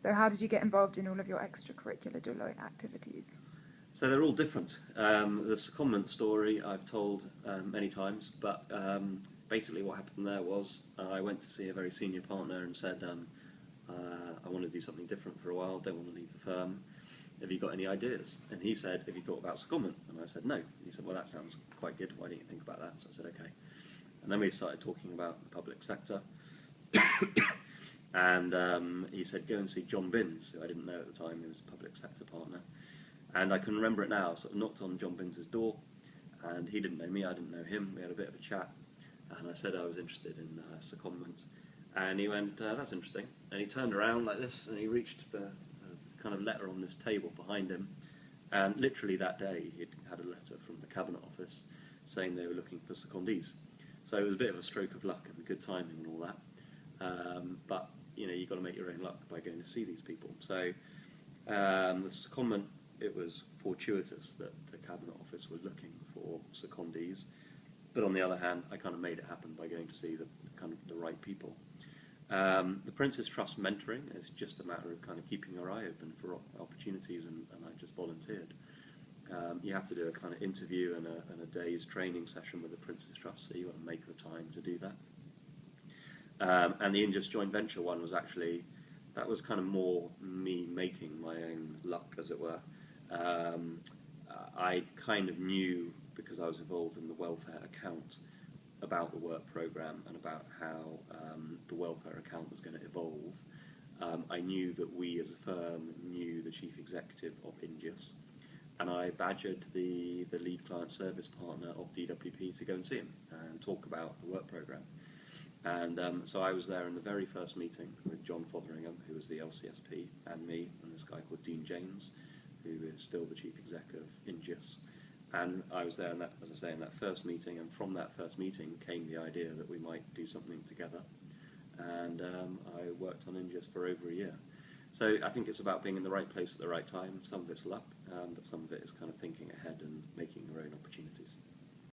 So how did you get involved in all of your extracurricular Deloitte activities? So they're all different. The secondment story I've told many times, but basically what happened there was I went to see a very senior partner and said, I want to do something different for a while, don't want to leave the firm. Have you got any ideas? And he said, have you thought about secondment? And I said, no. And he said, well, that sounds quite good. Why don't you think about that? So I said, okay. And then we started talking about the public sector. And he said, go and see John Binns, who I didn't know at the time. He was a public sector partner. And I can remember it now. Sort of knocked on John Binns' door, and he didn't know me, I didn't know him. We had a bit of a chat, and I said I was interested in secondment. And he went, that's interesting. And he turned around like this, and he reached the kind of letter on this table behind him. And literally that day, he'd had a letter from the Cabinet Office saying they were looking for secondees. So it was a bit of a stroke of luck and good timing and all that. But you know, you've got to make your own luck by going to see these people. So the secondment, it was fortuitous that the Cabinet Office were looking for secondees. But on the other hand, I kind of made it happen by going to see the right people. The Prince's Trust mentoring is just a matter of kind of keeping your eye open for opportunities, and I just volunteered. You have to do a kind of interview and a day's training session with the Prince's Trust, so you want to make the time to do that. And the Ingeus joint venture one was actually, that was kind of more me making my own luck, as it were. I kind of knew, because I was involved in the welfare account, about the work programme and about how the welfare account was going to evolve. I knew that we as a firm knew the chief executive of Ingeus, and I badgered the lead client service partner of DWP to go and see him and talk about the work programme. And so I was there in the very first meeting with John Fotheringham, who was the LCSP, and me, and this guy called Dean James, who is still the chief exec of Ingeus. And I was there, in that, as I say, in that first meeting, and from that first meeting came the idea that we might do something together. And I worked on Ingeus for over a year. So I think it's about being in the right place at the right time. Some of it's luck, but some of it is kind of thinking ahead and making your own opportunities.